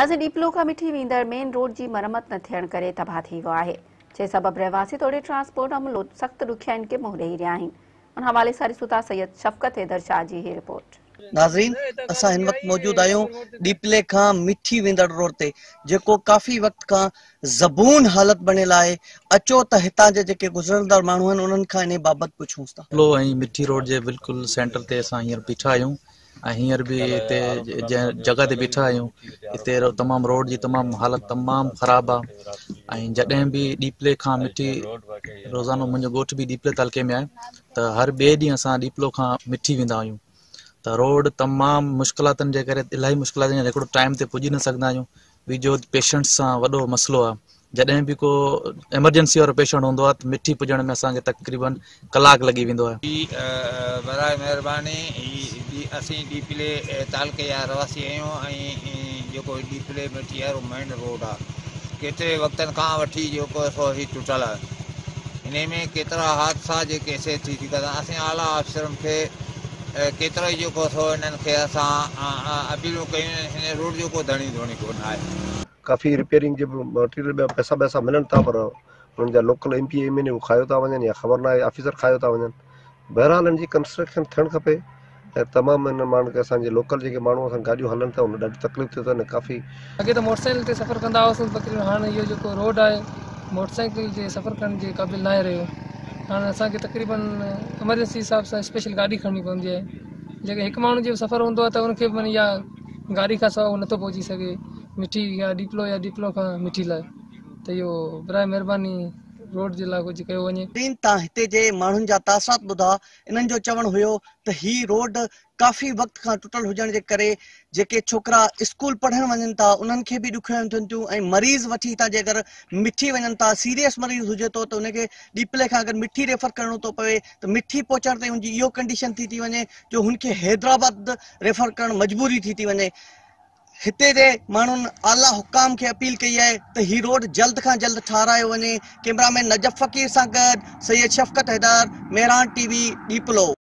આજે ડીપલો खां मिठी वेंदड़ मेन रोड की मरम्मत न थियण करे तबाह थी वियो आहे, जे सबब रहवासी तोड़े ट्रांसपोर्ट अमलो सख्त ॾुखियाईनि खे मुंहुं ॾेई रहिया आहिनि। उन हवाले सां ॾिसूं था सैयद शफ़क़त हैदर शाह जी ही रिपोर्ट। नाज़रीन, असां हिन वक्त मौजूद आहियूं डीपले खां मिठी वेंदड़ रोड ते, जेको काफ़ी वक्त खां ज़बून हालत बनियल आहे। अचो त हितां जे जेके गुज़रंदड़ माण्हू आहिनि उन्हनि खां इन बाबति पुछूंसि था। लो ऐं मिठी रोड जे बिल्कुल सेंटर ते असां हींअर बीठा आहियूं ऐं हींअर बि हिते जगह ते बीठा आहियूं। हिते तमामु रोड जी तमामु हालत तमामु ख़राब आहे ऐं जॾहिं बि डीपले खां मिठी, रोज़ानो मुंहिंजो ॻोठ बि डीपले तालके में आहे, त हर ॿिए ॾींहुं असां डीपलो खां मिठी वेंदा आहियूं। त रोड तमामु मुश्किलातुनि जे करे, इलाही मुश्किलात हिकिड़ो टाइम ते पुॼी न सघंदा आहियूं। ॿिजो पेशेंट्स सां वॾो मसइलो आहे। जॾहिं बि को एमरजेंसी वारो पेशेंट हूंदो आहे त मिठी पुॼण में असांखे तक़रीबन कलाक लॻी वेंदो आहे। बराए महिरबानी, असीं डीपले तालके जा रहवासी आहियूं ऐं जेको डीपले मिठी वारो मेन रोड आहे, केतिरे वक़्तनि खां वठी जेको ही टुटल आहे। हिन में केतिरा हादसा जेके थी सघंदा। असीं आला अफ़सरनि खे केतिरो ई जेको इन्हनि खे असां अपीलूं कयूं आहिनि, हिन रोड जो को धणी धोनी कोन आहे। काफ़ी रिपेयरिंग जे मटीरियल में पैसा मिलनि था, पर उन्हनि जा लोकल MP MLA खायो था वञनि या ख़बर न आहे ऑफिसर खायो था वञनि। बहरहाल हिन जी कंस्ट्रक्शन थियणु खपे ऐं तमामु हिन माण्हुनि खे, असांजे लोकल जेके माण्हू असां गाॾियूं हलनि था उन ॾाढी तकलीफ़ थिए अथनि। काफ़ी अॻे त मोटरसाइकिल ते सफ़र कंदा हुआसीं, तक़रीबन हाणे इहो जेको रोड आहे मोटरसाइकिल जे सफ़र करण जे क़ाबिल न आहे रहियो। हाणे असांखे तक़रीबन एमरजेंसी हिसाब सां स्पेशल गाॾी खणणी पवंदी आहे। जेके हिकु माण्हू जो सफ़र हूंदो आहे त उनखे माना या गाॾी खां सवाइ नथो पहुची सघे मिठी या डीपलो खां मिठी लाइ। त इहो बराए महिरबानी रोड जे लाइ कुझु कयो वञे। तव्हां हिते जे माण्हुनि जा तासात ॿुधा। इन्हनि जो चवणु हुयो त ही रोड काफ़ी वक्त खां टुटल हुजण जे करे जेके छोकिरा स्कूल पढ़ण वञनि था उन्हनि खे बि ॾुखियाईं थियनि थियूं ऐं मरीज़ वठी था जे अगरि मिठी वञनि था, सीरियस मरीज़ हुजे थो त उनखे डीपले खां अगरि मिठी रेफर करणो थो पवे त मिठी पहुचण ते हुनजी इहो कंडीशन थी वञे जो हुनखे हैदराबाद रेफर करणु मजबूरी थी वञे। हिते जे माण्हुनि आला हुकाम खे अपील कई आहे त ही रोड जल्द खां जल्द ठारायो वञे। कैमरामैन नजफ फ़कीर सां गॾु सैयद शफ़क़त हैदर, मेहरान TV, डीपलो।